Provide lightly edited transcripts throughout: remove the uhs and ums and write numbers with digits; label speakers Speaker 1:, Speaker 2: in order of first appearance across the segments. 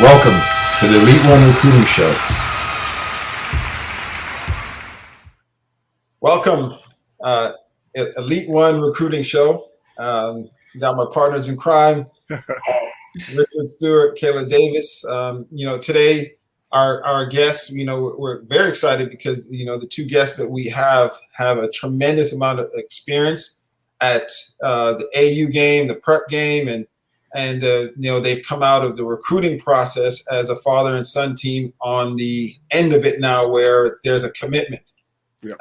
Speaker 1: Welcome to the Elite One Recruiting Show. Welcome, Elite One Recruiting Show. Got my partners in crime, Richard Stewart, Kayla Davis. Today our guests, we're very excited because, the two guests that we have a tremendous amount of experience at the AU game, the prep game, and they've come out of the recruiting process as a father and son team on the end of it now where there's a commitment. Yeah.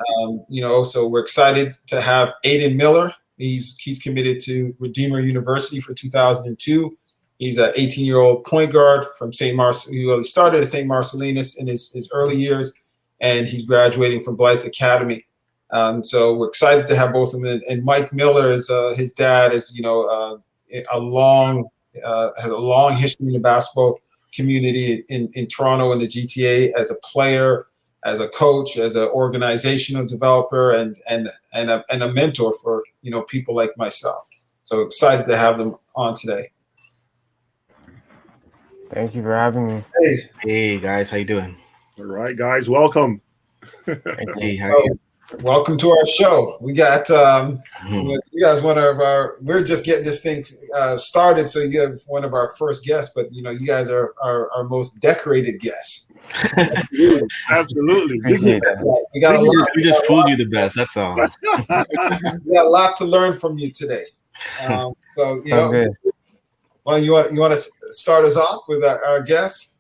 Speaker 1: So we're excited to have Ayden Millar. He's committed to Redeemer University for 2002. He's an 18-year-old point guard from St. Marcellinus. He started at St. Marcellinus in his early years, and he's graduating from Blythe Academy. So we're excited to have both of them. And Mike Millar is his dad is has a long history in the basketball community in Toronto and the GTA as a player, as a coach, as an organizational developer, and a mentor for people like myself. So excited to have them on today.
Speaker 2: Thank you for having me.
Speaker 3: Hey guys, how you doing?
Speaker 4: All right, guys, welcome.
Speaker 3: Hey, how are you?
Speaker 1: Welcome to our show. We got you guys we're just getting this thing started, so you have one of our first guests, but you guys are our most decorated guests.
Speaker 4: Absolutely.
Speaker 1: We got
Speaker 3: we just fooled you the best, that's all.
Speaker 1: We got a lot to learn from you today. Well, you want to start us off with our guests?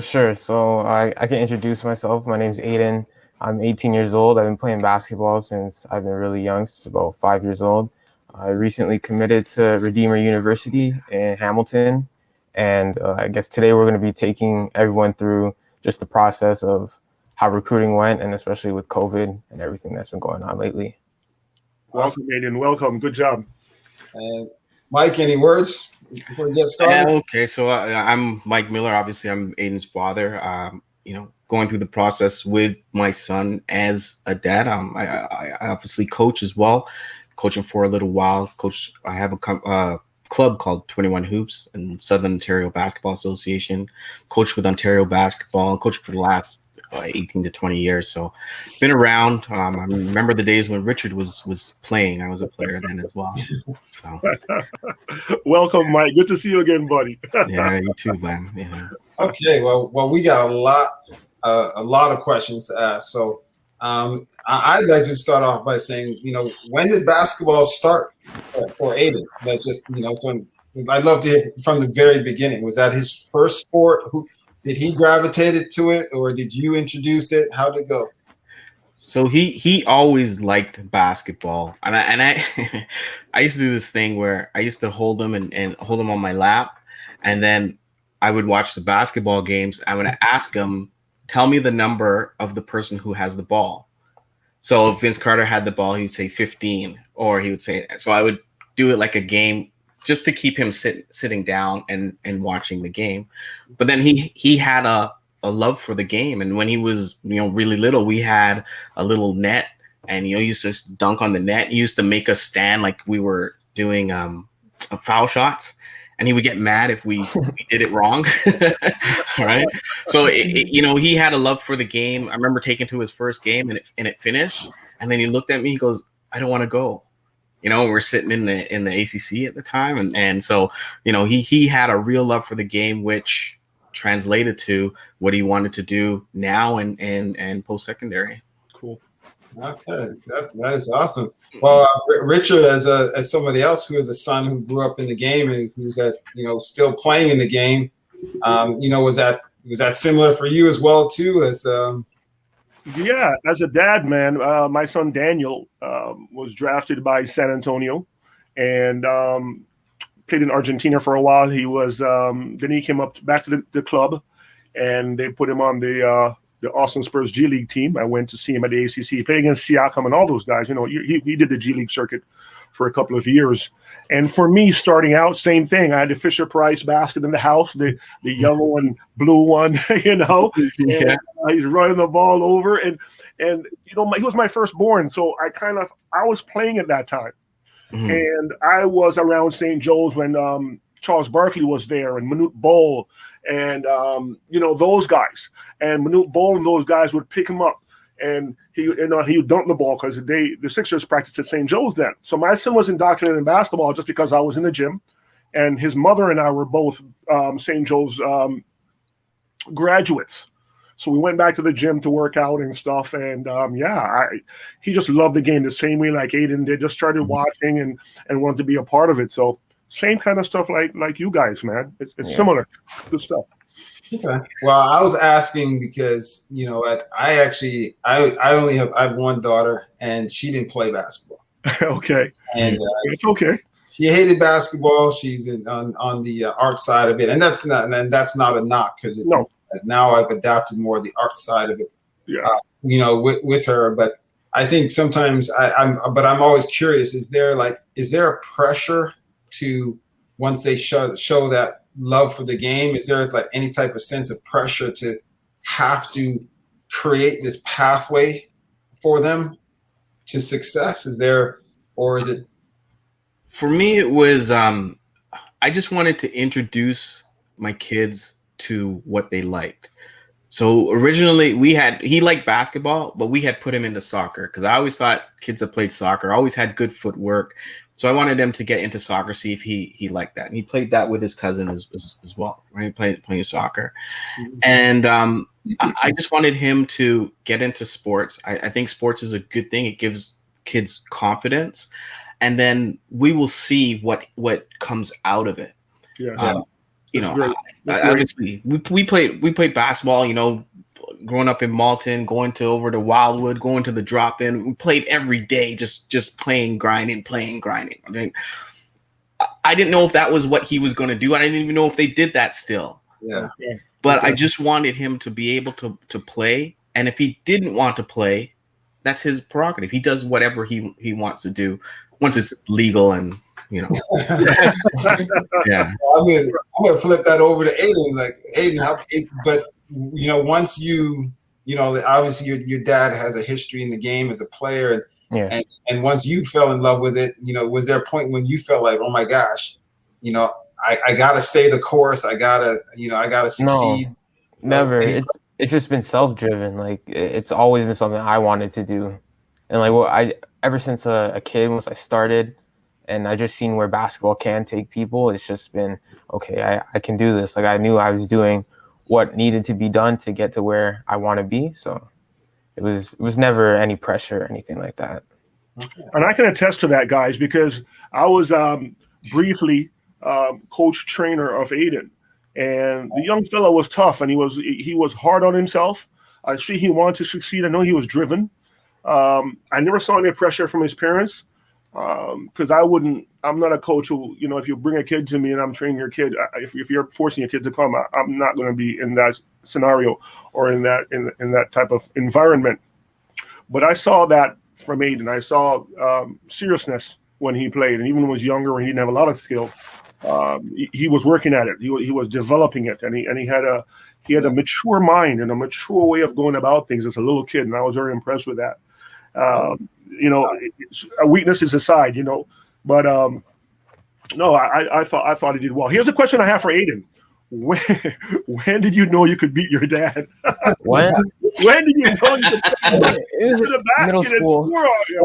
Speaker 2: Sure. So I can introduce myself. My name's Ayden. I'm 18 years old. I've been playing basketball since I've been really young, since about 5 years old. I recently committed to Redeemer University in Hamilton. And I guess today we're going to be taking everyone through just the process of how recruiting went, and especially with COVID and everything that's been going on lately.
Speaker 4: Welcome, Ayden. Welcome. Good job.
Speaker 1: Mike, any words before we get started?
Speaker 3: Okay, so I'm Mike Millar. Obviously, I'm Ayden's father. Going through the process with my son as a dad. I obviously coach as well, coaching for a little while. I have a club called 21 Hoops in Southern Ontario Basketball Association. Coached with Ontario basketball. Coached for the last 18 to 20 years. So been around. I remember the days when Richard was playing. I was a player then as well. So
Speaker 4: welcome, Mike. Good to see you again, buddy.
Speaker 3: Yeah, you too, man. Yeah.
Speaker 1: Okay, well, we got a lot of questions to ask. So I'd like to start off by saying, when did basketball start for Ayden? Like I'd love to hear from the very beginning. Was that his first sport? Did he gravitate to it, or did you introduce it? How'd it go?
Speaker 3: So he always liked basketball, and I I used to do this thing where I used to hold him and hold him on my lap, and then I would watch the basketball games. I would ask him, tell me the number of the person who has the ball. So if Vince Carter had the ball, he would say 15, or he would say, so I would do it like a game just to keep him sitting down and watching the game. But then he had a love for the game. And when he was, really little, we had a little net, and, he used to dunk on the net. He used to make us stand like we were doing foul shots. And he would get mad if we did it wrong, right? So he had a love for the game. I remember taking to his first game, and it finished. And then he looked at me. He goes, "I don't want to go." We're sitting in the ACC at the time, and so he had a real love for the game, which translated to what he wanted to do now and post secondary.
Speaker 4: Cool.
Speaker 1: Okay, that is awesome. Well, Richard, as somebody else who has a son who grew up in the game and who's still playing in the game, was that similar for you as well too?
Speaker 4: Yeah, as a dad, man, my son Daniel was drafted by San Antonio and played in Argentina for a while. He was then he came back to the club, and they put him on the Austin Spurs G League team. I went to see him at the ACC. He played against Siakam and all those guys. He did the G League circuit for a couple of years. And for me, starting out, same thing. I had the Fisher Price basket in the house, the yellow and blue one,
Speaker 3: Yeah.
Speaker 4: And, he's running the ball over. And he was my firstborn. So I was playing at that time. Mm-hmm. And I was around St. Joe's when Charles Barkley was there, and Manute Bol, and those guys. And Manute Bol and those guys would pick him up, and he would dunk the ball because the Sixers practiced at St. Joe's then. So my son was indoctrinated in basketball just because I was in the gym, and his mother and I were both St. Joe's graduates. So we went back to the gym to work out and stuff. And he just loved the game the same way like Ayden did. Just started watching and wanted to be a part of it. So same kind of stuff like you guys, man. It's similar. Good stuff.
Speaker 1: Okay. Well, I was asking because, I have one daughter and she didn't play basketball.
Speaker 4: Okay.
Speaker 1: And
Speaker 4: it's okay.
Speaker 1: She hated basketball. She's on the art side of it. And that's not a knock because now I've adopted more of the art side of it, with her. But I think sometimes I'm always curious, is there a pressure to, once they show that love for the game, is there like any type of sense of pressure to have to create this pathway for them to success? Is there, or is it?
Speaker 3: For me, it was, I just wanted to introduce my kids to what they liked. So originally he liked basketball, but we had put him into soccer because I always thought kids that played soccer always had good footwork. So I wanted him to get into soccer, see if he liked that. And he played that with his cousin as well, right? Playing soccer. Mm-hmm. And I just wanted him to get into sports. I think sports is a good thing. It gives kids confidence. And then we will see what comes out of it. Yeah. Obviously we played basketball, growing up in Malton, going over to Wildwood, going to the drop-in. We played every day, just playing, grinding. I mean, I didn't know if that was what he was going to do. I didn't even know if they did that still.
Speaker 1: Yeah.
Speaker 3: But I just wanted him to be able to play. And if he didn't want to play, that's his prerogative. He does whatever he wants to do once it's legal and yeah.
Speaker 1: I'm gonna flip that over to Ayden. Like Ayden, but once obviously your dad has a history in the game as a player, and once you fell in love with it, was there a point when you felt like, oh my gosh, I gotta stay the course, I gotta succeed?
Speaker 2: No, never. It's just been self-driven. Like it's always been something I wanted to do, and ever since a kid, once I started. And I just seen where basketball can take people. It's just been, okay, I can do this. Like I knew I was doing what needed to be done to get to where I want to be. So it was never any pressure or anything like that.
Speaker 4: Okay. And I can attest to that, guys, because I was briefly coach trainer of Ayden. And the young fellow was tough, and he was hard on himself. I see he wanted to succeed. I know he was driven. I never saw any pressure from his parents. Because I'm not a coach who, if you bring a kid to me and I'm training your kid, if you're forcing your kid to come, I'm not going to be in that scenario or in that type of environment. But I saw that from Ayden. I saw seriousness when he played, and even when he was younger and he didn't have a lot of skill, he was working at it. He was developing it, and he had a mature mind and a mature way of going about things as a little kid, and I was very impressed with that. Weaknesses aside, but no, I thought he did well. Here's a question I have for Ayden. When did you know you could beat your dad?
Speaker 2: When?
Speaker 4: When did you know you could
Speaker 2: it was middle school.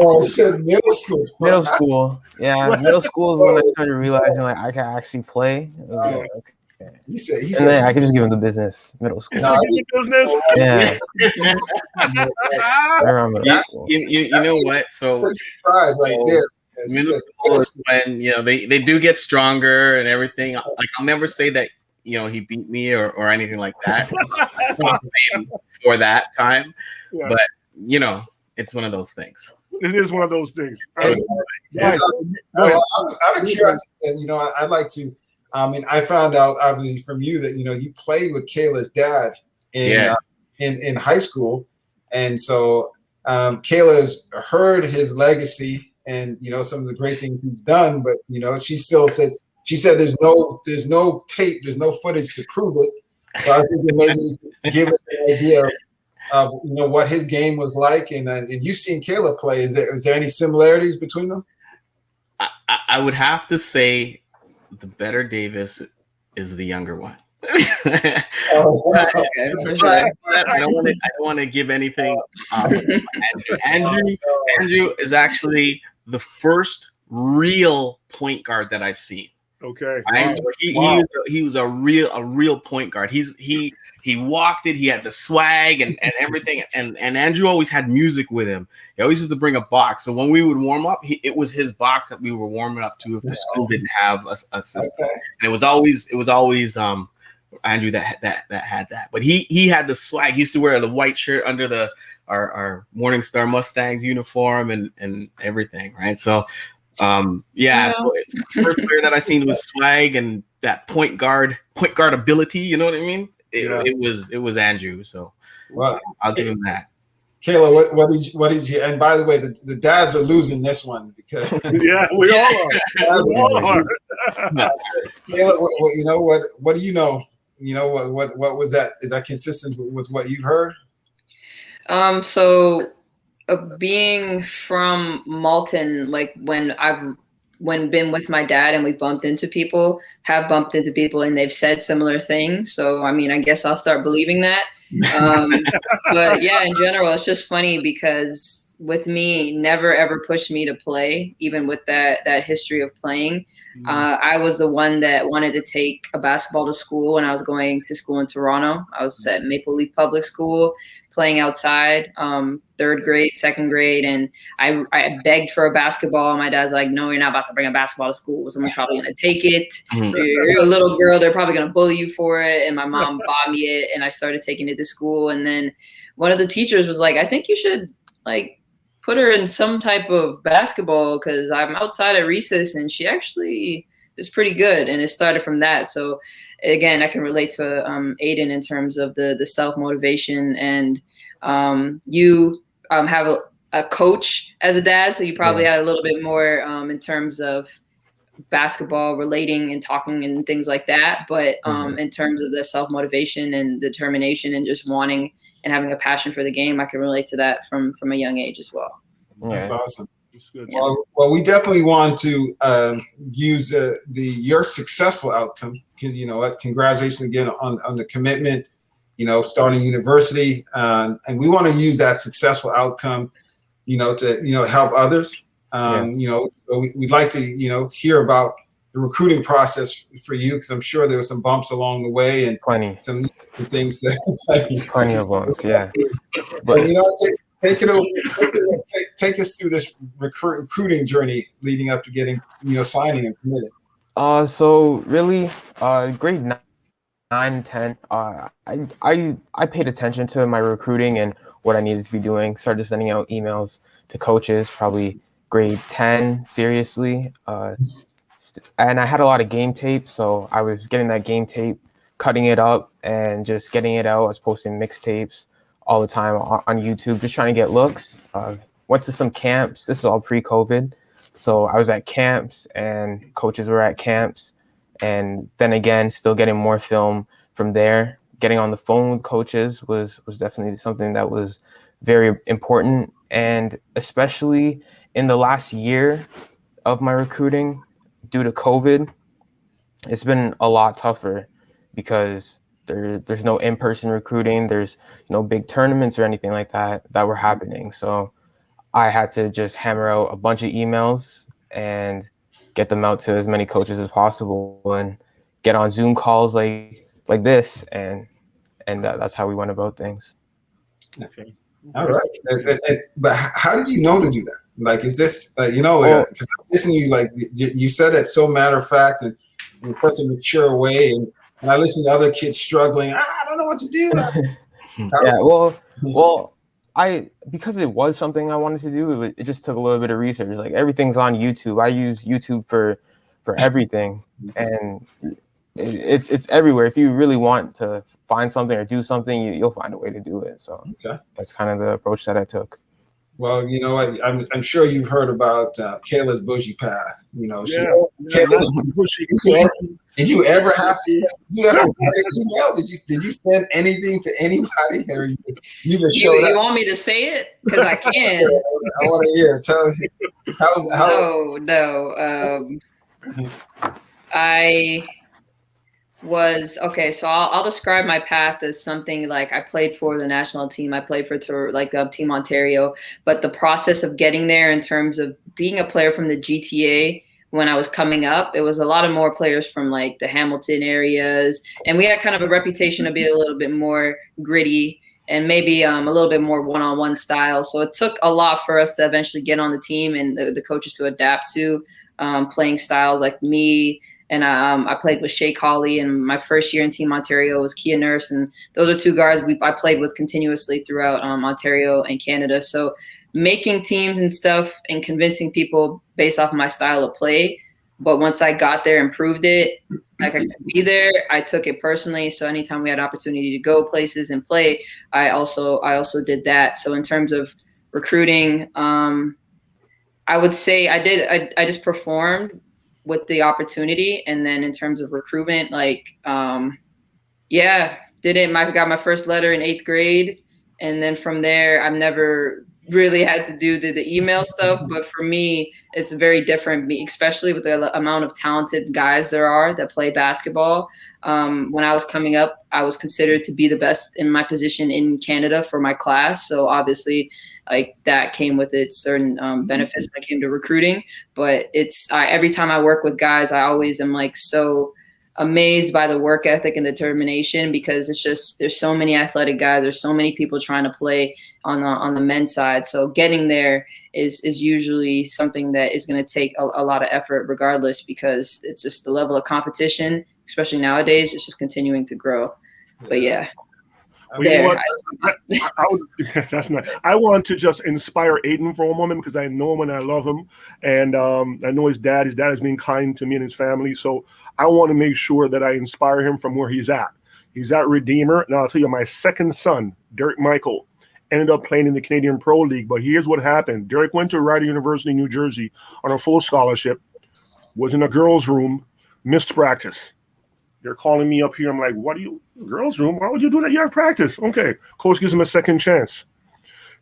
Speaker 1: Oh, you said middle school.
Speaker 2: Middle school. Yeah, middle school is when I started realizing like I can actually play. It was like, okay.
Speaker 1: He said,
Speaker 2: and then I can just give him the business. Middle school.
Speaker 4: Business.
Speaker 2: Yeah. Around middle school.
Speaker 3: You know what? So
Speaker 1: pride right there.
Speaker 3: Middle school is when they do get stronger and everything. Like I'll never say that he beat me or anything like that for that time, but it's one of those things.
Speaker 4: It is one of those things.
Speaker 1: Out of curiosity, and I'd like to. I found out obviously from you that you played with Kayla's dad in high school, and so Kayla's heard his legacy and some of the great things he's done, but she said there's no tape, there's no footage to prove it. So I think maybe give us an idea of what his game was like, and you've seen Kayla play. Is there any similarities between them?
Speaker 3: I would have to say the better Davis is the younger one.
Speaker 5: Okay, for sure.
Speaker 3: But I don't want to give anything. Andrew is actually the first real point guard that I've seen.
Speaker 4: Okay.
Speaker 3: Right?
Speaker 4: Wow.
Speaker 3: He was a real point guard. He walked it. He had the swag and everything. And Andrew always had music with him. He always used to bring a box. So when we would warm up, it was his box that we were warming up to if the school didn't have a system. Okay. And it was always Andrew that had that. But he had the swag. He used to wear the white shirt under our Morningstar Mustangs uniform and everything, right? So so first player that I seen was swag and that point guard ability, you know what I mean? It was Andrew. So I'll give him that.
Speaker 1: Kayla, what did you? And by the way, the dads are losing this one because
Speaker 4: we all are.
Speaker 1: Kayla, what do you know? You know what was that? Is that consistent with what you've heard?
Speaker 5: So being from Malton, like when been with my dad and we have bumped into people and they've said similar things. So, I mean, I guess I'll start believing that. But yeah, in general, it's just funny because with me, never ever pushed me to play, even with that history of playing. I was the one that wanted to take a basketball to school when I was going to school in Toronto. I was at Maple Leaf Public School, playing outside, third grade, second grade. And I begged for a basketball. My dad's like, no, you're not about to bring a basketball to school. Someone's probably going to take it. You're a little girl. They're probably going to bully you for it. And my mom bought me it. And I started taking it to school. And then one of the teachers was like, I think you should like put her in some type of basketball because I'm outside at recess and she actually is pretty good. And it started from that. So again, I can relate to Ayden in terms of the self-motivation and you have a coach as a dad. So you probably had a little bit more in terms of basketball relating and talking and things like that. But in terms of the self-motivation and determination and just wanting and having a passion for the game, I can relate to that from a young age as well.
Speaker 1: That's awesome. That's good. Well, we definitely want to use your successful outcome because, you know what, congratulations again on the commitment, you know, starting university. And we want to use that successful outcome, you know, to, you know, help others. You know, so we'd like to, you know, hear about the recruiting process for you because I'm sure there were some bumps along the way and some things that
Speaker 2: plenty of bumps, yeah.
Speaker 1: But you know, take us through this recruiting journey leading up to getting, you know, signing and committed.
Speaker 2: So really, grade 9 and 10, I paid attention to my recruiting and what I needed to be doing. Started sending out emails to coaches, probably grade 10, seriously. And I had a lot of game tape, so I was getting that game tape, cutting it up, and just getting it out. I was posting mixtapes all the time on YouTube, just trying to get looks. Went to some camps. This is all pre-COVID. So I was at camps and coaches were at camps. And then again, still getting more film from there. Getting on the phone with coaches was definitely something that was very important. And especially in the last year of my recruiting, due to COVID, it's been a lot tougher because there's no in-person recruiting. There's no big tournaments or anything like that were happening. So I had to just hammer out a bunch of emails and get them out to as many coaches as possible and get on Zoom calls like this. And that's how we went about things.
Speaker 1: Okay. All right. But how did you know to do that? Like, is this, you know, because I'm listening to you, like, you said it so matter of fact and in such a mature way. And I listen to other kids struggling. I don't know what to do.
Speaker 2: Yeah, well, because it was something I wanted to do, it just took a little bit of research. Like, everything's on YouTube. I use YouTube for everything. And it's everywhere. If you really want to find something or do something, you'll find a way to do it. So that's kind of the approach that I took.
Speaker 1: Well, you know, I'm sure you've heard about Kayla's bougie path. You know, Kayla's bougie. Did you ever have to? Did you ever get an email? Did you send anything to anybody, or you just showed up?
Speaker 5: You want me to say it? Because I can.
Speaker 1: I want to hear. Tell me.
Speaker 5: No. I was okay. So I'll describe my path as something like I played for the national team. I played for Team Ontario, but the process of getting there in terms of being a player from the GTA when I was coming up, it was a lot of more players from like the Hamilton areas, and we had kind of a reputation to be a little bit more gritty and maybe a little bit more one-on-one style. So it took a lot for us to eventually get on the team and the coaches to adapt to playing styles like me. And I played with Shea Colley, and my first year in Team Ontario was Kia Nurse, and those are two guards I played with continuously throughout Ontario and Canada. So making teams and stuff and convincing people based off of my style of play. But once I got there and proved it, like I could be there, I took it personally. So anytime we had opportunity to go places and play, I also did that. So in terms of recruiting, I would say I just performed with the opportunity. And then in terms of recruitment, like, got my first letter in 8th grade. And then from there, I've never really had to do the email stuff. But for me, it's very different, especially with the amount of talented guys there are that play basketball. When I was coming up, I was considered to be the best in my position in Canada for my class. So obviously, like that came with its certain benefits when it came to recruiting. But every time I work with guys, I always am like so amazed by the work ethic and determination, because it's just there's so many athletic guys, there's so many people trying to play on the men's side. So getting there is usually something that is going to take a lot of effort regardless, because it's just the level of competition, especially nowadays, it's just continuing to grow. But yeah.
Speaker 4: Well, that's not. I want to just inspire Ayden for a moment, because I know him and I love him, and I know his dad. His dad has been kind to me and his family, so I want to make sure that I inspire him from where he's at. He's at Redeemer, and I'll tell you, my second son, Derek Michael, ended up playing in the Canadian Pro League. But here's what happened: Derek went to Rider University, New Jersey, on a full scholarship, was in a girls' room, missed practice. They're calling me up here. I'm like, what do you, girls' room? Why would you do that? You have practice. Okay. Coach gives him a second chance.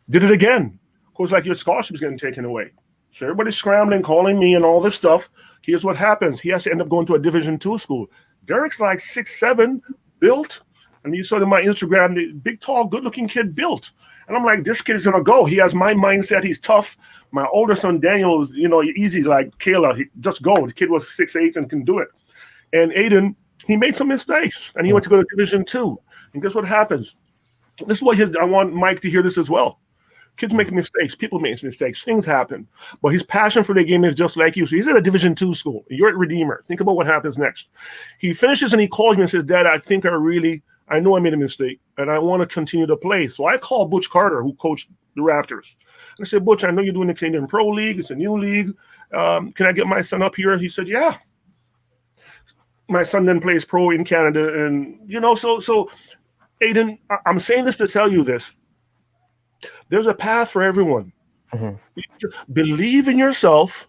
Speaker 4: Did it again. Coach, like, your scholarship's getting taken away. So everybody's scrambling, calling me and all this stuff. Here's what happens. He has to end up going to a Division II school. Derek's like 6'7", built. And you saw in my Instagram, the big, tall, good-looking kid built. And I'm like, this kid is going to go. He has my mindset. He's tough. My older son, Daniel, is, easy like Kayla. Just go. The kid was 6'8" and can do it. And Ayden, he made some mistakes, and he went to go to Division II. And guess what happens? This is what I want Mike to hear this as well. Kids make mistakes. People make mistakes. Things happen. But his passion for the game is just like you. So he's at a Division II school. You're at Redeemer. Think about what happens next. He finishes and he calls me and says, Dad, I know I made a mistake, and I want to continue to play. So I call Butch Carter, who coached the Raptors. And I said, Butch, I know you're doing the Canadian Pro League. It's a new league. Can I get my son up here? He said, yeah. My son then plays pro in Canada, and so Ayden, I'm saying this to tell you this. There's a path for everyone. Mm-hmm. Believe in yourself,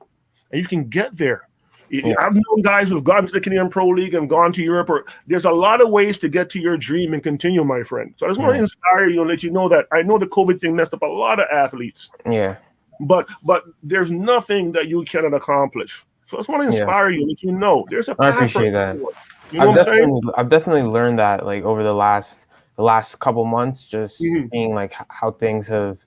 Speaker 4: and you can get there. Yeah. I've known guys who've gone to the Canadian Pro League and gone to Europe. There's a lot of ways to get to your dream and continue, my friend. So I just want to inspire you and let you know that I know the COVID thing messed up a lot of athletes. Yeah. But there's nothing that you cannot accomplish. So I just want to inspire you, let you know there's a path.
Speaker 2: I appreciate that. I've definitely learned that, like, over the last couple months, just seeing like how things have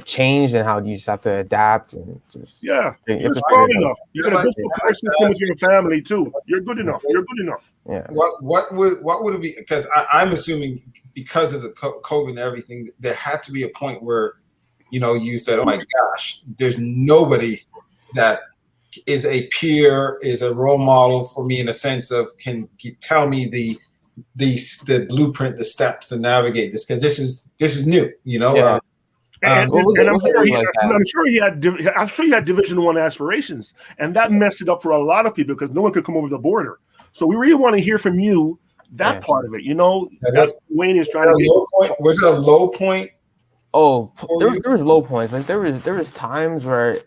Speaker 2: changed and how you just have to adapt and just
Speaker 4: you're strong enough. You're gonna do some with your family too. You're good enough. You're good enough.
Speaker 1: Yeah. What would it be? Because I'm assuming because of the COVID and everything, there had to be a point where you said, "Oh my gosh, there's nobody that is a peer, is a role model for me in the sense of can tell me the blueprint, the steps to navigate this, because this is new, Yeah.
Speaker 4: I'm sure he had Division I aspirations, and that messed it up for a lot of people because no one could come over the border. So we really want to hear from you that part of it. That's Wayne is trying to.
Speaker 1: Was it a low point?
Speaker 2: Oh, there was low points. Like there was times where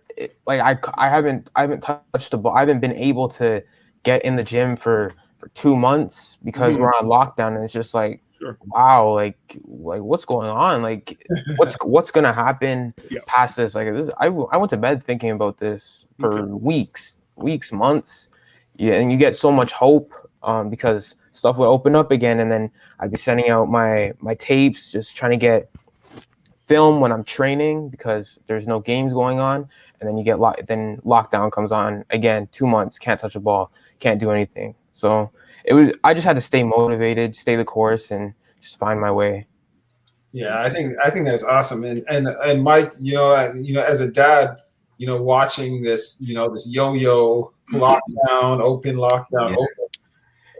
Speaker 2: I haven't touched the ball. I haven't been able to get in the gym for 2 months because we're on lockdown, and it's just like, wow, like what's going on? Like what's gonna happen past this? Like this, I went to bed thinking about this for weeks, months, yeah, and you get so much hope because stuff would open up again, and then I'd be sending out my tapes, just trying to get film when I'm training because there's no games going on, and then you get then lockdown comes on again, 2 months, can't touch a ball, can't do anything. So I just had to stay motivated, stay the course, and just find my way.
Speaker 1: Yeah, I think that's awesome. And Mike, as a dad, watching this, this yo-yo lockdown, open, lockdown, open.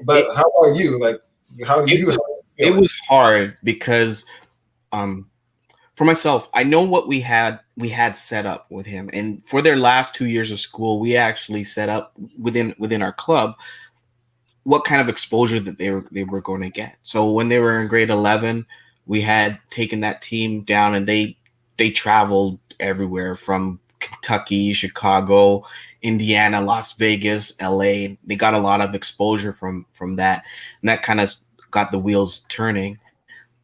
Speaker 1: But how about you? Like, how do you?
Speaker 3: It was hard because, for myself, I know what we had set up with him, and for their last 2 years of school, we actually set up within our club what kind of exposure that they were going to get. So when they were in grade 11, we had taken that team down, and they traveled everywhere from Kentucky, Chicago, Indiana, Las Vegas, LA. They got a lot of exposure from that, and that kind of got the wheels turning.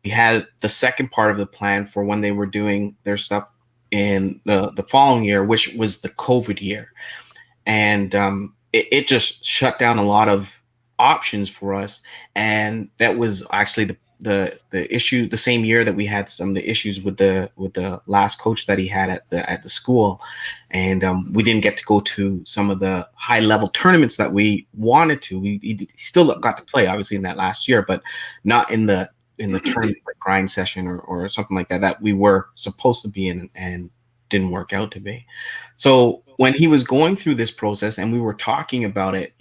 Speaker 3: We had the second part of the plan for when they were doing their stuff in the following year, which was the COVID year. And it just shut down a lot of options for us. And that was actually the issue, the same year that we had some of the issues with the last coach that he had at the school. And we didn't get to go to some of the high level tournaments that we wanted to. He still got to play, obviously, in that last year, but not in the tournament, like grind session or something like that we were supposed to be in and didn't work out to be. So when he was going through this process and we were talking about it,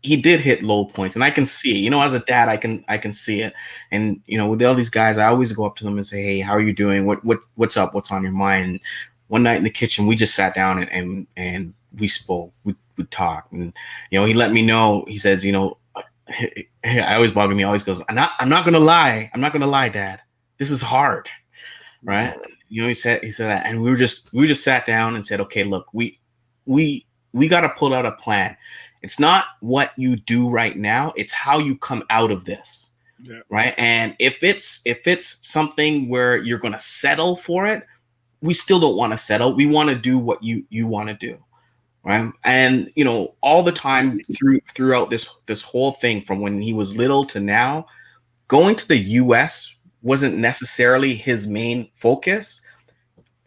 Speaker 3: he did hit low points, and I can see it. As a dad, I can see it. And with all these guys, I always go up to them and say, "Hey, how are you doing? What's up? What's on your mind?" And one night in the kitchen, we just sat down and we spoke. We talked, and he let me know. He says, I always bother me. Always goes, I'm not gonna lie. I'm not gonna lie, Dad. This is hard, right? He said that, and we just sat down and said, okay, look, we got to pull out a plan. It's not what you do right now. It's how you come out of this, right? And if it's something where you're gonna settle for it, we still don't want to settle. We want to do what you want to do. Right. And, all the time throughout this whole thing, from when he was little to now, going to the US wasn't necessarily his main focus.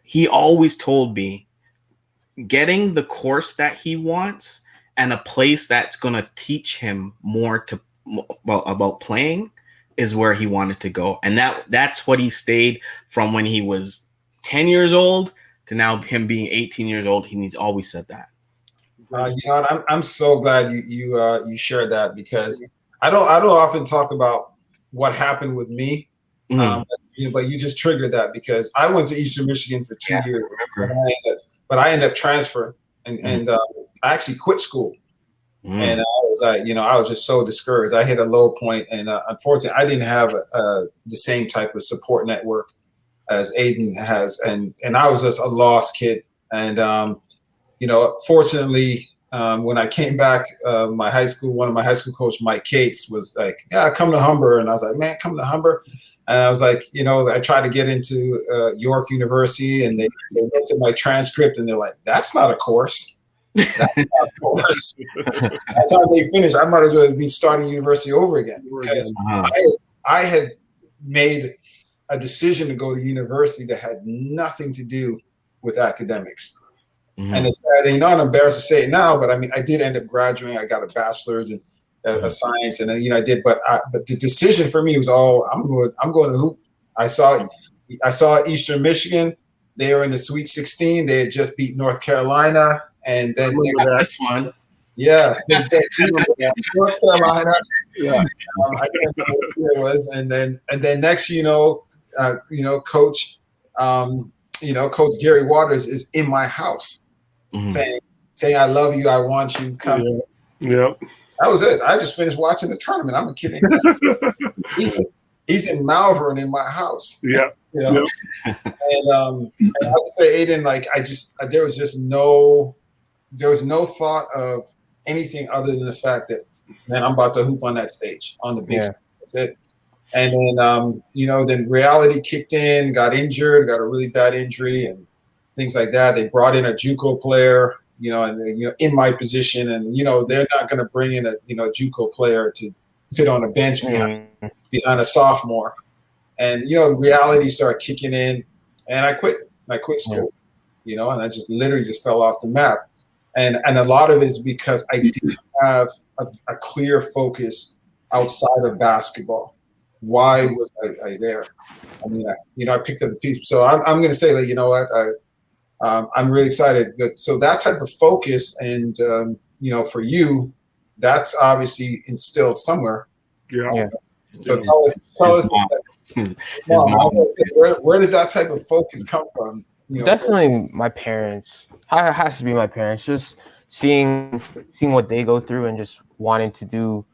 Speaker 3: He always told me getting the course that he wants and a place that's going to teach him more about playing is where he wanted to go. And that's what he stayed from when he was 10 years old to now him being 18 years old. He's always said that.
Speaker 1: I'm so glad you shared that, because I don't often talk about what happened with me, but you just triggered that, because I went to Eastern Michigan for 2 years, but I ended up transferring and I actually quit school, and I was I was just so discouraged. I hit a low point, and unfortunately, I didn't have the same type of support network as Ayden has, and I was just a lost kid, and fortunately, when I came back, one of my high school coach, Mike Cates, was like, "Yeah, come to Humber," and I was like, "Man, come to Humber." And I was like, I tried to get into York University, and they looked at my transcript, and they're like, "That's not a course." That's not a course. That's how they finished. I might as well be starting university over again, because I had made a decision to go to university that had nothing to do with academics. And it's I'm embarrassed to say it now, but I mean, I did end up graduating. I got a bachelor's in science, and then I did. But the decision for me was all I'm going to hoop. I saw Eastern Michigan. They were in the Sweet 16. They had just beat North Carolina, and then they got
Speaker 3: this one.
Speaker 1: Yeah, North Carolina. Yeah, I can't remember what it was, and then next, Coach, Coach Gary Waters is in my house. Saying I love you, I want you, come.
Speaker 4: Yeah.
Speaker 1: That was it. I just finished watching the tournament. I'm kidding. He's in Malvern in my house.
Speaker 4: Yeah.
Speaker 1: And I would say, Ayden, there was no thought of anything other than the fact that, man, I'm about to hoop on that stage on the big stage. That's it. And then then reality kicked in, got injured, got a really bad injury and things like that. They brought in a JUCO player, and in my position, and they're not going to bring in a JUCO player to sit on a bench behind a sophomore, and reality started kicking in, and I quit. I quit school, and I just literally just fell off the map, and a lot of it is because I didn't have a clear focus outside of basketball. Why was I there? I mean, I picked up the piece. So I'm going to say that, you know what, I'm really excited. So that type of focus and, for you, that's obviously instilled somewhere.
Speaker 4: Yeah.
Speaker 1: So tell us where does that type of focus come from?
Speaker 2: Definitely my parents. It has to be my parents. Just seeing what they go through and just wanting to do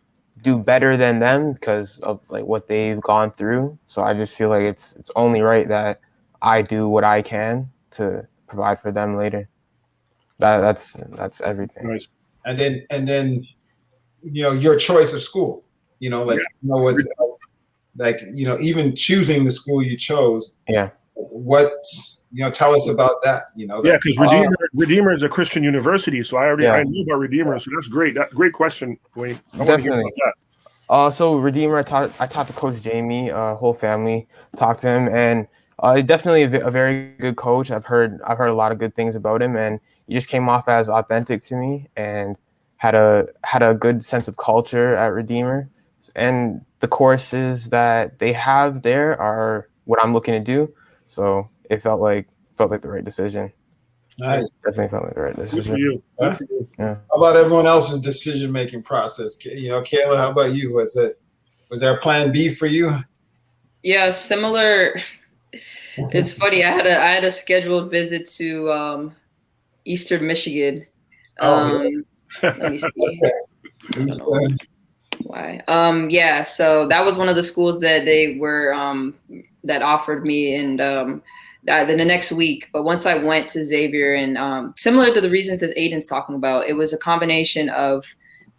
Speaker 2: better than them because of like what they've gone through. So I just feel like it's only right that I do what I can to provide for them later. That's everything.
Speaker 4: Nice.
Speaker 1: And then your choice of school. Even choosing the school you chose.
Speaker 2: Yeah.
Speaker 1: What tell us about that.
Speaker 4: Because Redeemer is a Christian university, so I knew about Redeemer, so that's great. Great question, Wayne. I want to hear about that.
Speaker 2: So Redeemer, I talked to Coach Jamie, whole family, talked to him, and definitely a very good coach. I've heard a lot of good things about him, and he just came off as authentic to me and had a good sense of culture at Redeemer, and the courses that they have there are what I'm looking to do. So it felt like the right decision.
Speaker 1: Nice.
Speaker 2: Definitely felt like the right decision.
Speaker 4: Good for you.
Speaker 2: Yeah.
Speaker 1: How about everyone else's decision-making process? Kayla, how about you? Was there a plan B for you?
Speaker 5: Yeah, similar. It's funny. I had a scheduled visit to Eastern Michigan. Let me see.
Speaker 1: Okay.
Speaker 5: Why? So that was one of the schools that they were that offered me, and then the next week. But once I went to Xavier, and similar to the reasons that Ayden's talking about, it was a combination of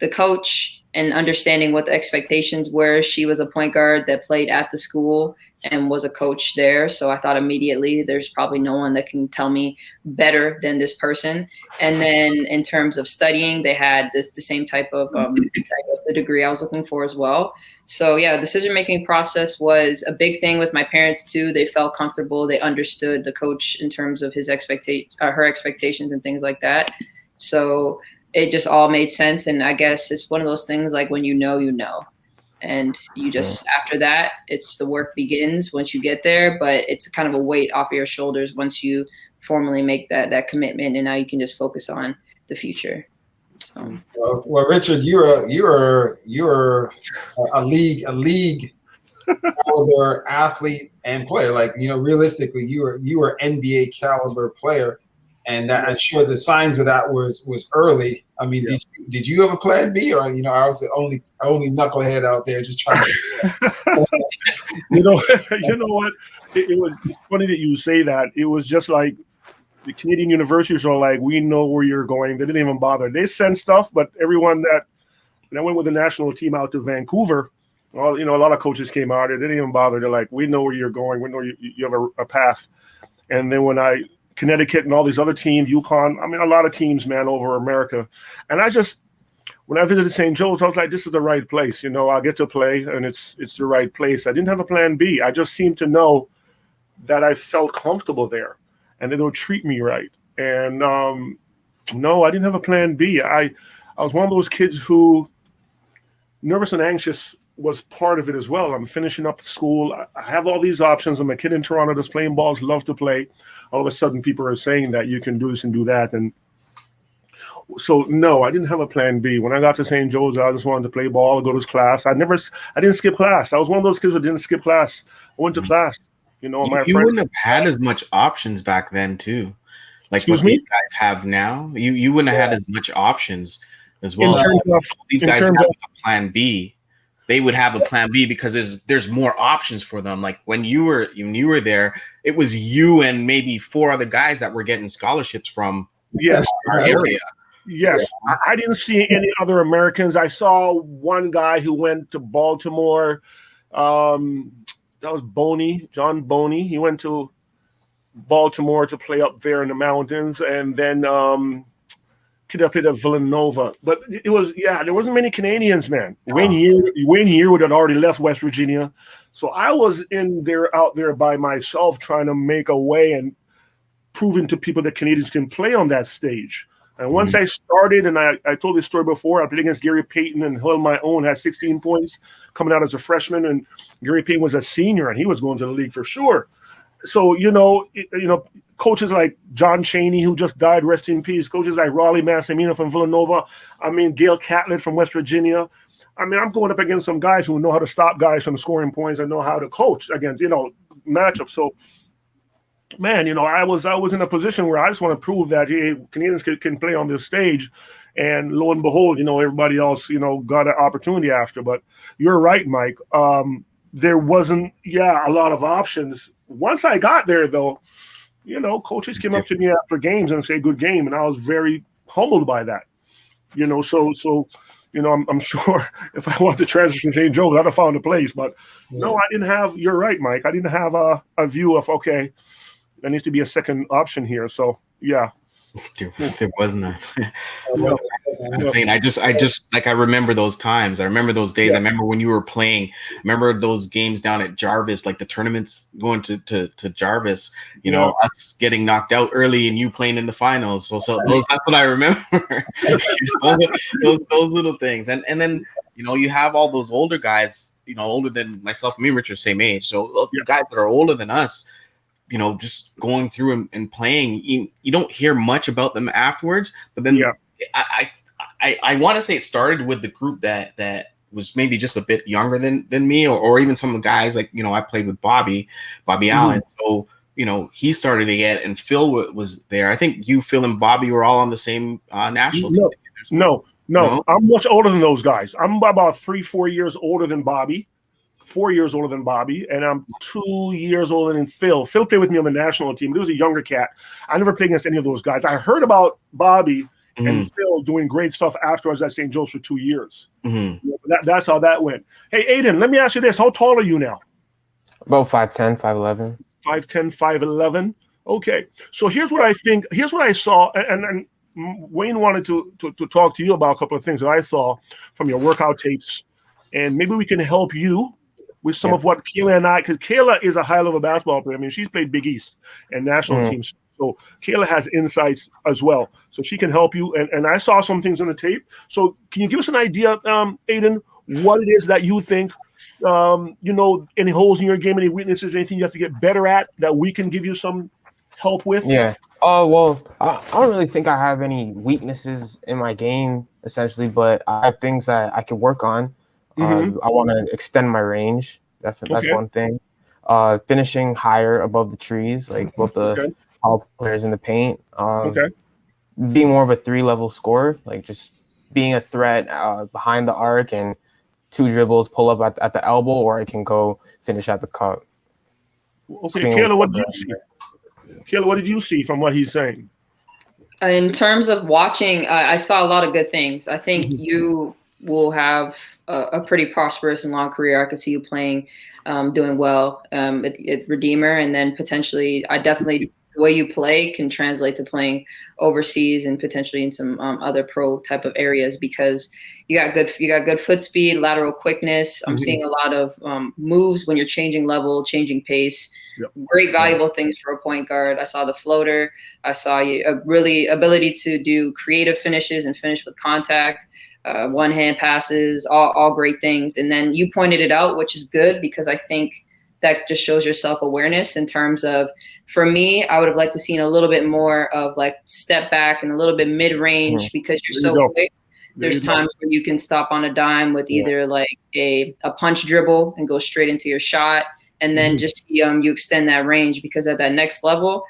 Speaker 5: the coach and understanding what the expectations were. She was a point guard that played at the school and was a coach there. So I thought immediately there's probably no one that can tell me better than this person. And then in terms of studying, they had the same type of the degree I was looking for as well. So yeah, decision-making process was a big thing with my parents too. They felt comfortable. They understood the coach in terms of her expectations and things like that. So it just all made sense. And I guess it's one of those things like when you know, and you just, after that, it's the work begins once you get there, but it's kind of a weight off of your shoulders once you formally make that commitment, and now you can just focus on the future. So.
Speaker 1: Well, Richard, you're a league caliber athlete and player. Like, realistically, you were NBA caliber player. And I'm sure the signs of that was early. I mean, did you have a plan B, or I was the only knucklehead out there just trying to?
Speaker 4: You know what? It's funny that you say that. It was just like the Canadian universities are like, we know where you're going. They didn't even bother. They sent stuff, but everyone when I went with the national team out to Vancouver, a lot of coaches came out. They didn't even bother. They're like, we know where you're going. We know you have a path. And then when Connecticut and all these other teams, UConn, a lot of teams, man, over America. And when I visited St. Joe's, I was like, this is the right place. I get to play, and it's the right place. I didn't have a plan B. I just seemed to know that I felt comfortable there, and they don't treat me right. And no, I didn't have a plan B. I was one of those kids who nervous and anxious was part of it as well. I'm finishing up school. I have all these options. I'm a kid in Toronto that's playing balls, love to play. All of a sudden, people are saying that you can do this and do that. And so, no, I didn't have a plan B. When I got to St. Joe's, I just wanted to play ball, go to class. I didn't skip class. I was one of those kids that didn't skip class. I went to class.
Speaker 3: You wouldn't have had as much options back then, too. Like what these guys have now. You wouldn't have had as much options as well. These guys have a plan B. They would have a plan B because there's more options for them. Like when you were there, it was you and maybe 4 other guys that were getting scholarships from our area.
Speaker 4: Yes, I didn't see any other Americans. I saw one guy who went to Baltimore. That was John Boney. He went to Baltimore to play up there in the mountains, and then kid that played at Villanova. But it was, there wasn't many Canadians, man. Wayne Yearwood had already left West Virginia. So I was out there by myself trying to make a way and proving to people that Canadians can play on that stage. And once I started, and I told this story before, I played against Gary Payton and held my own, had 16 points coming out as a freshman. And Gary Payton was a senior, and he was going to the league for sure. So, coaches like John Chaney, who just died, rest in peace, coaches like Raleigh Massimino from Villanova, Gail Catlett from West Virginia. I'm going up against some guys who know how to stop guys from scoring points and know how to coach against, matchups. So, man, I was in a position where I just want to prove that Canadians can play on this stage. And lo and behold, everybody else, got an opportunity after. But you're right, Mike. There wasn't, a lot of options. Once I got there, though, coaches came up to me after games and say, good game. And I was very humbled by that. I'm sure if I wanted to transfer from St. Joe's, I'd have found a place. But no, I didn't have, you're right, Mike. I didn't have a view of, okay, there needs to be a second option here. So, yeah.
Speaker 3: There was none. I'm saying I remember those times. I remember those days. I remember when you were playing. I remember those games down at Jarvis, like the tournaments going to Jarvis. Us getting knocked out early and you playing in the finals. So that's what I remember. those little things, and then you have all those older guys. Older than myself. Me and Richard, same age. So the guys that are older than us. Just going through and playing, you don't hear much about them afterwards. But then I want to say it started with the group that was maybe just a bit younger than me, or even some of the guys like I played with Bobby Allen. So he started to get, and Phil was there. I think you, Phil, and Bobby were all on the same national team.
Speaker 4: No, I'm much older than those guys. I'm about 3-4 years older than Bobby. 4 years older than Bobby, and I'm 2 years older than Phil. Phil played with me on the national team. He was a younger cat. I never played against any of those guys. I heard about Bobby and Phil doing great stuff after I was at St. Joe's for 2 years. That's how that went. Hey, Ayden, let me ask you this. How tall are you now?
Speaker 2: About 5'10", 5'11".
Speaker 4: 5'10", 5'11". Okay. So here's what I think. Here's what I saw, and Wayne wanted to talk to you about a couple of things that I saw from your workout tapes, and maybe we can help you with some of what Kayla and I, because Kayla is a high-level basketball player. She's played Big East and national teams. So Kayla has insights as well. So she can help you. And I saw some things on the tape. So can you give us an idea, Ayden, what it is that you think, any holes in your game, any weaknesses, anything you have to get better at that we can give you some help with?
Speaker 2: Yeah. Oh, well, I don't really think I have any weaknesses in my game, essentially, but I have things that I can work on. I want to extend my range. That's one thing. Finishing higher above the trees, like above the tall players in the paint. Being more of a 3-level scorer, like just being a threat behind the arc and 2 dribbles, pull up at the elbow, or I can go finish at the cup.
Speaker 4: Okay, Kayla, what did you see? Kayla, what did you see from what he's saying?
Speaker 5: In terms of watching, I saw a lot of good things. I think you will have a pretty prosperous and long career. I could see you playing, doing well at Redeemer, and then potentially, the way you play can translate to playing overseas and potentially in some other pro type of areas, because you got good foot speed, lateral quickness. I'm seeing a lot of moves when you're changing level, changing pace. Great valuable things for a point guard. I saw the floater. I saw you really ability to do creative finishes and finish with contact. One-hand passes, all great things. And then you pointed it out, which is good, because I think that just shows your self-awareness in terms of, for me, I would have liked to seen a little bit more of like step back and a little bit mid-range, because you're so quick. There's times where you can stop on a dime with either like a punch dribble and go straight into your shot, and then just you extend that range, because at that next level,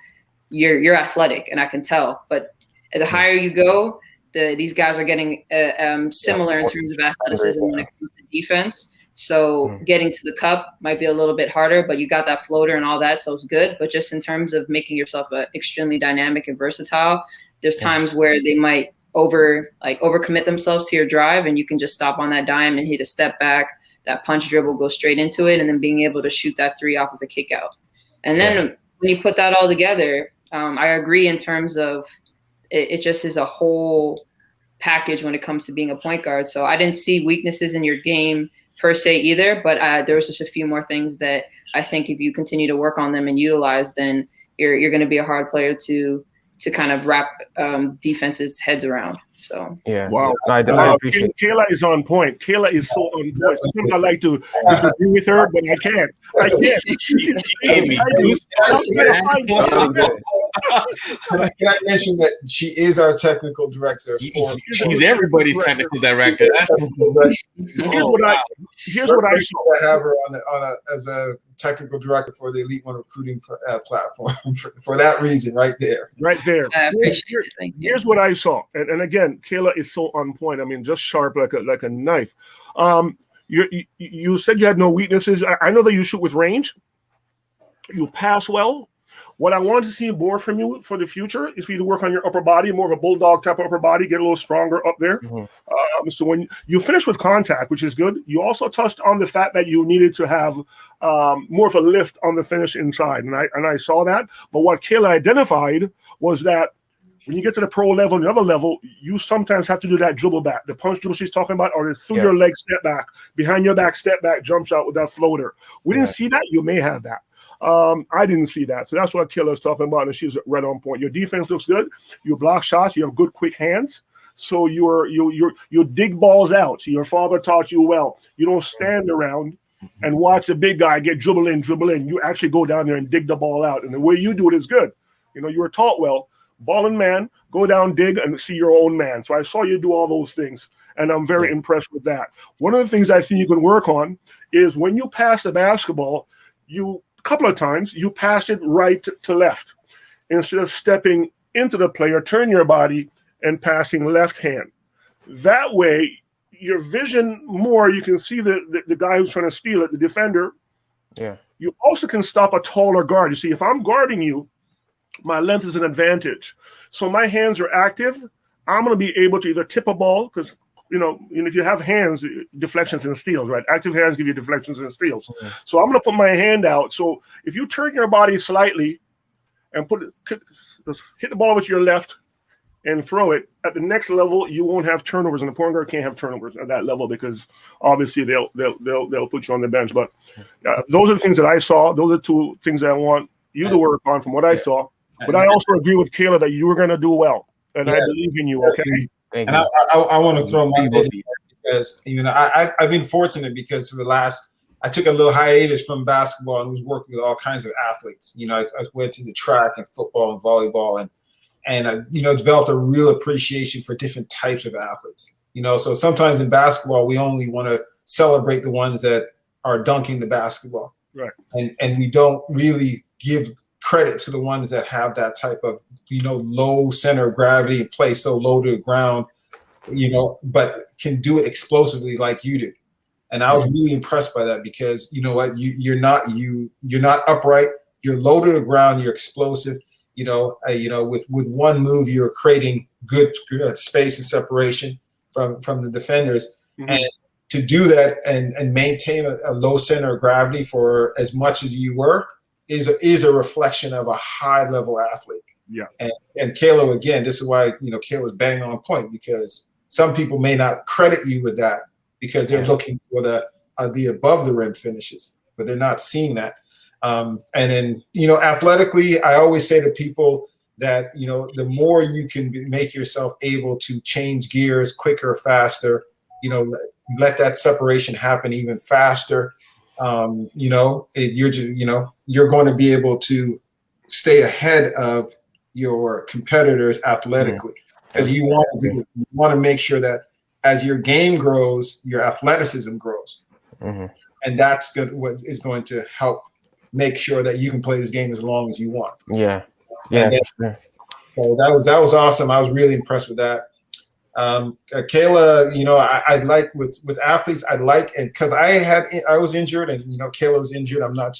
Speaker 5: you're athletic, and I can tell. But the higher you go, these guys are getting similar in terms of athleticism when it comes to defense. So getting to the cup might be a little bit harder, but you got that floater and all that, so it's good. But just in terms of making yourself extremely dynamic and versatile, there's times where they might overcommit themselves to your drive, and you can just stop on that dime and hit a step back, that punch dribble, go straight into it, and then being able to shoot that 3 off of a kick out. And then when you put that all together, I agree in terms of it just is a whole package when it comes to being a point guard. So I didn't see weaknesses in your game per se either, but there was just a few more things that I think if you continue to work on them and utilize, then you're going to be a hard player to kind of wrap defenses' heads around. So
Speaker 2: yeah,
Speaker 4: wow,
Speaker 2: I appreciate.
Speaker 4: Kayla is on point. Kayla is so on point. Sometimes I like to disagree with her, but I can't.
Speaker 3: She gave me
Speaker 1: Can I mention that she is our technical director?
Speaker 3: She's everybody's technical director.
Speaker 4: Here's what I saw.
Speaker 1: To have her as a technical director for the Elite One recruiting platform for that reason, right there.
Speaker 4: Right there.
Speaker 5: I appreciate it. Thank you.
Speaker 4: Here's what I saw, and again, Kayla is so on point. I mean, just sharp like a knife. You said you had no weaknesses. I know that you shoot with range. You pass well. What I want to see more from you for the future is for you to work on your upper body, more of a bulldog type of upper body, get a little stronger up there. Mm-hmm. So when you finish with contact, which is good, you also touched on the fact that you needed to have more of a lift on the finish inside, and I saw that. But what Kayla identified was that when you get to the pro level and the other level, you sometimes have to do that dribble back, the punch dribble she's talking about, or the through your leg step back, behind your back step back, jump shot with that floater. We didn't see that. You may have that. I didn't see that. So that's what Kayla's talking about, and she's right on point. Your defense looks good. You block shots. You have good, quick hands. So you dig balls out. So your father taught you well. You don't stand around and watch the big guy get dribble in. You actually go down there and dig the ball out. And the way you do it is good. You know, you were taught well. Ball and man, go down, dig, and see your own man. So I saw you do all those things, and I'm very impressed with that. One of the things I think you can work on is when you pass the basketball, a couple of times, you pass it right to left. Instead of stepping into the player, turn your body and passing left hand. That way, your vision more, you can see the guy who's trying to steal it, the defender. Yeah. You also can stop a taller guard. You see, if I'm guarding you, my length is an advantage. So my hands are active. I'm going to be able to either tip a ball, because, you know, if you have hands, deflections and steals, right? Active hands give you deflections and steals. Okay. So I'm going to put my hand out. So if you turn your body slightly and hit the ball with your left and throw it, at the next level, you won't have turnovers. And the point guard can't have turnovers at that level, because obviously they'll put you on the bench. But those are the things that I saw. Those are two things that I want you to work on from what I saw. But I also agree with Kayla that you were going to do well, and I believe in you. Okay.
Speaker 1: And I want to throw my bit in because I've been fortunate because for I took a little hiatus from basketball and was working with all kinds of athletes. You know, I went to the track and football and volleyball and developed a real appreciation for different types of athletes. You know, so sometimes in basketball we only want to celebrate the ones that are dunking the basketball, right? And we don't really give credit to the ones that have that type of, low center of gravity and play so low to the ground, but can do it explosively like you do. And I was really impressed by that because you know what, you're not upright, you're low to the ground, you're explosive, with one move, you're creating good space and separation from the defenders. Mm-hmm. And to do that and maintain a low center of gravity for as much as you were, is a reflection of a high level athlete. Yeah. And Kayla, again, this is why, Kayla's bang on point, because some people may not credit you with that because they're looking for the above the rim finishes, but they're not seeing that. And then, athletically, I always say to people that, the more you can make yourself able to change gears quicker, faster, let that separation happen even faster. You're going to be able to stay ahead of your competitors athletically, because you want to make sure that as your game grows, your athleticism grows, and that's what is going to help make sure that you can play this game as long as you want. Yeah. So that was awesome. I was really impressed with that. Kayla, I'd like with athletes, and because I was injured and, Kayla was injured. I'm not,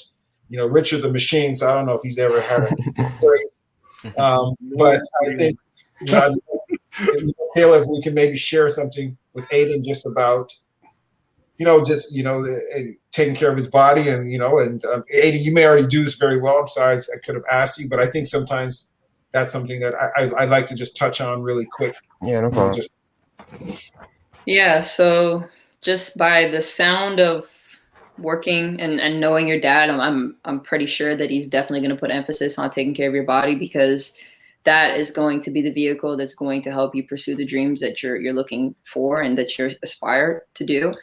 Speaker 1: Richard's a machine, so I don't know if he's ever had a break. But I think, Kayla, if we can maybe share something with Ayden just about, taking care of his body and, Ayden, you may already do this very well. I'm sorry, I could have asked you, but I think sometimes that's something that I'd like to just touch on really quick.
Speaker 2: Yeah, no problem.
Speaker 5: Yeah, so just by the sound of working and knowing your dad, I'm pretty sure that he's definitely going to put emphasis on taking care of your body, because that is going to be the vehicle that's going to help you pursue the dreams that you're looking for and that you're aspire to do.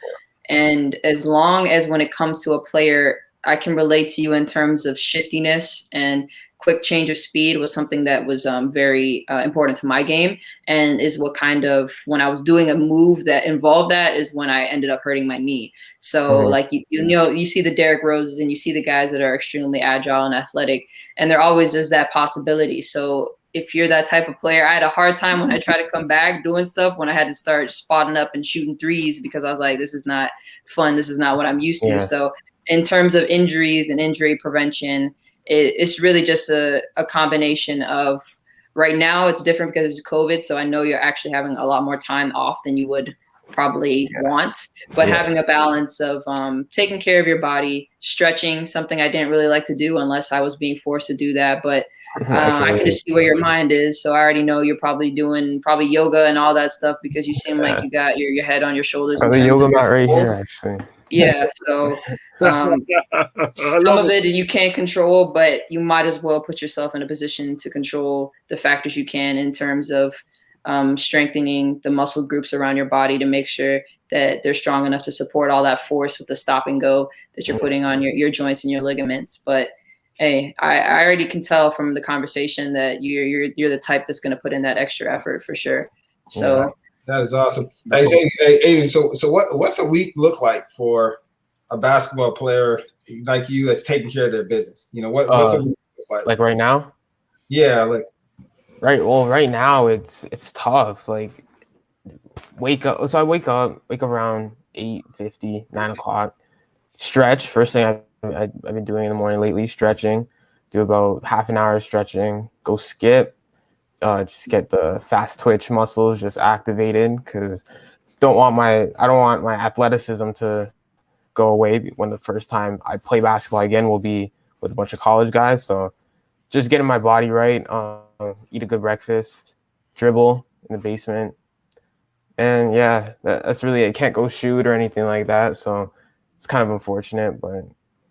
Speaker 5: And as long as when it comes to a player, I can relate to you in terms of shiftiness and quick change of speed was something that was very important to my game, and is what kind of, when I was doing a move that involved that, is when I ended up hurting my knee. So like you know, you see the Derrick Roses and you see the guys that are extremely agile and athletic, and there always is that possibility. So if you're that type of player, I had a hard time when I tried to come back doing stuff, when I had to start spotting up and shooting threes, because I was like, this is not fun. This is not what I'm used to. So in terms of injuries and injury prevention, it's really just a combination of, right now it's different because of COVID. So I know you're actually having a lot more time off than you would probably want, but having a balance of taking care of your body, stretching, something I didn't really like to do unless I was being forced to do that. But I can just see where your mind is. So I already know you're probably doing yoga and all that stuff, because you seem like you got your head on your shoulders.
Speaker 2: The yoga mat right here, actually.
Speaker 5: Yeah, so some of it you can't control, but you might as well put yourself in a position to control the factors you can, in terms of strengthening the muscle groups around your body to make sure that they're strong enough to support all that force with the stop and go that you're putting on your joints and your ligaments. But hey, I already can tell from the conversation that you're the type that's going to put in that extra effort for sure. So
Speaker 1: that is awesome. Hey, Ayden, so what's a week look like for a basketball player like you that's taking care of their business? You know, what's a week look like?
Speaker 2: Like right now?
Speaker 1: Yeah, like
Speaker 2: right now it's tough. Like wake up. So I wake up around 8:50, 9 o'clock. Stretch. First thing I've been doing in the morning lately, stretching. Do about half an hour of stretching. Go skip. Just get the fast twitch muscles just activated, because I don't want my athleticism to go away when the first time I play basketball again will be with a bunch of college guys. So just getting my body right, eat a good breakfast, dribble in the basement, and yeah, that's really it. Can't go shoot or anything like that, so it's kind of unfortunate, but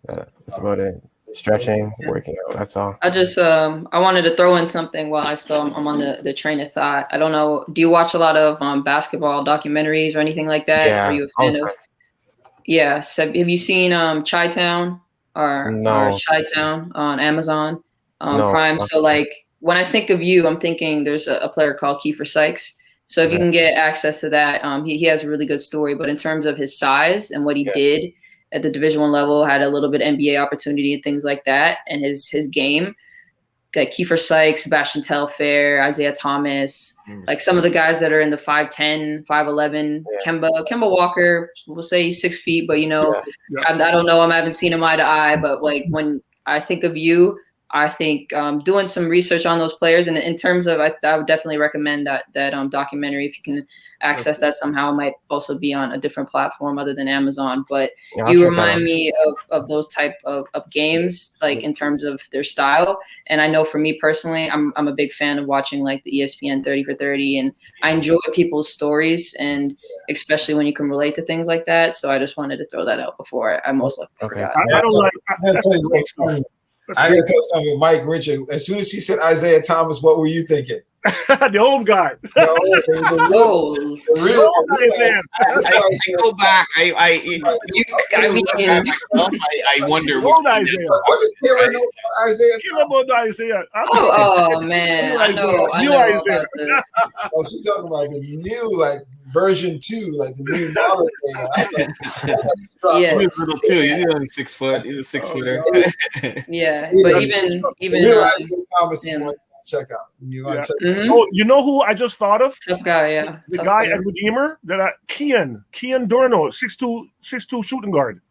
Speaker 2: that's about it. Stretching, working out, that's all.
Speaker 5: I just I wanted to throw in something while I'm on the train of thought. I don't know, do you watch a lot of basketball documentaries or anything like that?
Speaker 2: Yeah,
Speaker 5: are you a fan of? Yeah, so have you seen Chi-Town or Chi-Town on Amazon Prime? So like when I think of you, I'm thinking there's a player called Kiefer Sykes. So if you can get access to that, he has a really good story. But in terms of his size and what he did at the Division I level, had a little bit NBA opportunity and things like that, and his game, got Kiefer Sykes, Sebastian Telfair, Isaiah Thomas, like some of the guys that are in the 5'10", 5'11", Kemba Walker, we'll say he's 6 feet, but you know, I don't know him, I haven't seen him eye to eye, but like when I think of you, I think doing some research on those players, and in terms of, I would definitely recommend that documentary if you can access that somehow. It might also be on a different platform other than Amazon, but you remind me of those type of games, like in terms of their style. And I know for me personally, I'm a big fan of watching like the ESPN 30 for 30, and I enjoy people's stories, and especially when you can relate to things like that. So I just wanted to throw that out before I most likely forgot.
Speaker 1: I gotta tell something with Mike Richard. As soon as he said Isaiah Thomas, what were you thinking?
Speaker 4: The old guy.
Speaker 1: The
Speaker 3: old Isaiah. I go back. I wonder.
Speaker 4: Old Isaiah.
Speaker 1: I just can't know Isaiah.
Speaker 5: Oh man, I know
Speaker 4: Isaiah.
Speaker 1: Oh, she's talking about the new, like version 2, like the new model thing.
Speaker 3: Yeah, he's little too. He's only 6 foot. He's a 6 footer.
Speaker 5: Yeah, but even
Speaker 1: Thomas is one to check out.
Speaker 4: Oh, you know who I just thought of?
Speaker 5: Tough guy, yeah.
Speaker 4: The guy at Redeemer, Kian Durno, 6'2" shooting guard.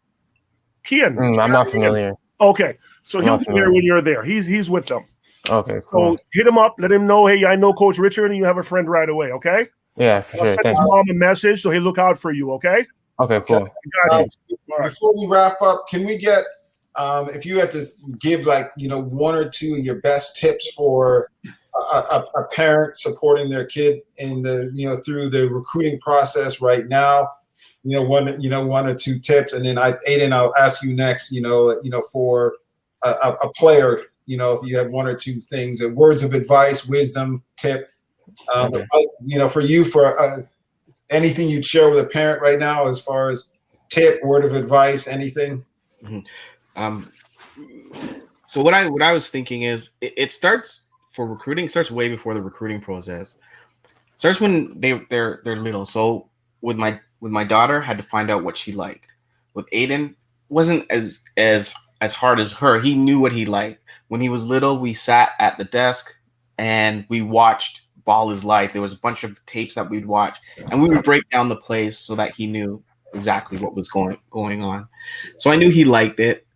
Speaker 4: Kian.
Speaker 2: I'm not familiar.
Speaker 4: Okay, so he'll be there when you're there. He's with them.
Speaker 2: Okay, cool.
Speaker 4: So hit him up. Let him know, hey, I know Coach Richard, and you have a friend right away. Okay.
Speaker 2: Yeah, for sure.
Speaker 4: Send his mom a message so he'll look out for you. Okay.
Speaker 2: Okay, cool.
Speaker 1: Before we wrap up, can we get if you had to give 1 or 2 of your best tips for a parent supporting their kid in the, through the recruiting process right now, one or two tips, and then Ayden, I'll ask you next, for a player, if you have one or two things, words of advice, wisdom, tip, for you, for anything you'd share with a parent right now, as far as tip, word of advice, anything.
Speaker 3: So what I was thinking is it starts for recruiting. It starts way before the recruiting process. It starts when they're little. So with my daughter, had to find out what she liked. With Ayden, wasn't as hard as her. He knew what he liked. When he was little, we sat at the desk and we watched Ball is Life. There was a bunch of tapes that we'd watch, and we would break down the plays so that he knew exactly what was going on. So I knew he liked it,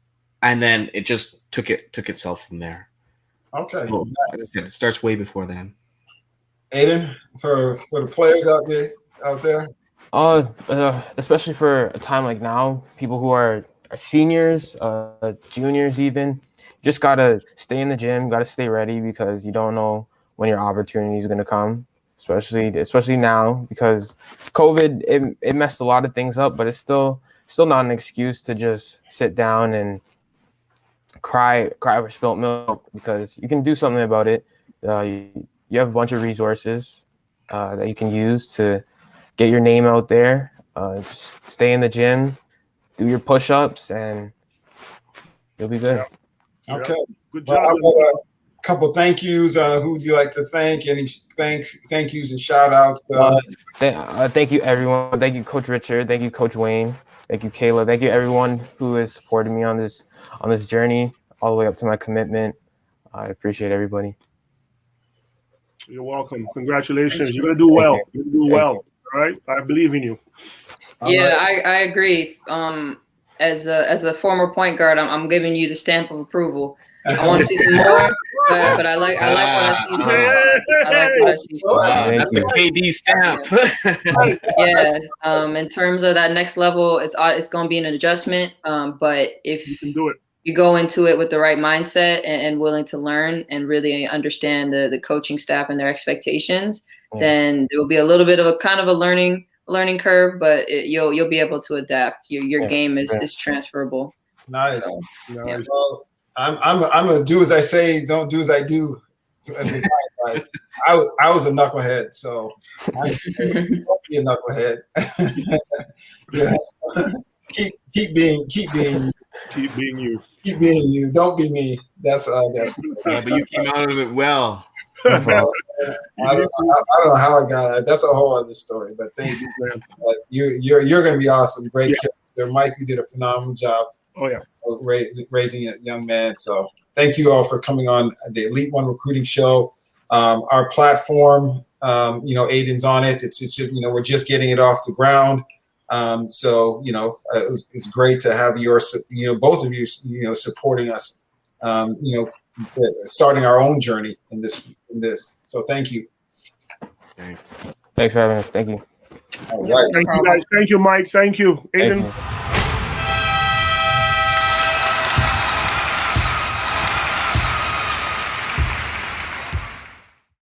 Speaker 3: and then it just took itself from there.
Speaker 1: Okay,
Speaker 3: so, nice. Like I said, it starts way before then.
Speaker 1: Ayden, for the players out there.
Speaker 2: Especially for a time like now, people who are seniors, juniors, even, just gotta stay in the gym, gotta stay ready, because you don't know when your opportunity is gonna come. Especially now, because COVID, it messed a lot of things up, but it's still not an excuse to just sit down and cry over spilt milk, because you can do something about it. You have a bunch of resources that you can use to get your name out there. Just stay in the gym, do your push-ups, and you'll be good.
Speaker 4: Yeah.
Speaker 1: Okay.
Speaker 4: Good job.
Speaker 1: Well, a couple thank yous. Who would you like to thank? Any thank yous and shout outs?
Speaker 2: Thank you, everyone. Thank you, Coach Richard. Thank you, Coach Wayne. Thank you, Kayla. Thank you, everyone who has supported me on this journey all the way up to my commitment. I appreciate everybody.
Speaker 4: You're welcome. Congratulations. You're gonna do well. You're gonna do well. All right. I believe in you.
Speaker 5: Yeah, I agree. As a former point guard, I'm giving you the stamp of approval. I want to see some more, but I like what I see. I like what I see.
Speaker 3: That's the KD stamp.
Speaker 5: Yeah. In terms of that next level, it's going to be an adjustment. But if
Speaker 4: you can do it,
Speaker 5: you go into it with the right mindset and willing to learn and really understand the coaching staff and their expectations, then there will be a little bit of a kind of a learning curve, but you'll be able to adapt. Your game is transferable.
Speaker 1: Nice.
Speaker 5: So,
Speaker 4: nice.
Speaker 1: Well, I'm gonna do as I say, don't do as I do. I was a knucklehead, so don't be a knucklehead. Keep being you. Keep being you. Don't be me. That's
Speaker 3: yeah, but you came out of it well.
Speaker 1: I don't know how I got it. That's a whole other story. But thank you, man. You're going to be awesome. Great character, Mike. You did a phenomenal job.
Speaker 4: Oh yeah,
Speaker 1: raising a young man. So thank you all for coming on the Elite One Recruiting Show. Our platform, Ayden's on it. It's just, we're just getting it off the ground. So it's great to have both of you, supporting us. Starting our own journey in this. So thank you.
Speaker 2: Thanks for having us. Thank you.
Speaker 1: All right.
Speaker 4: Thank you guys. Thank you, Mike. Thank you, Ayden.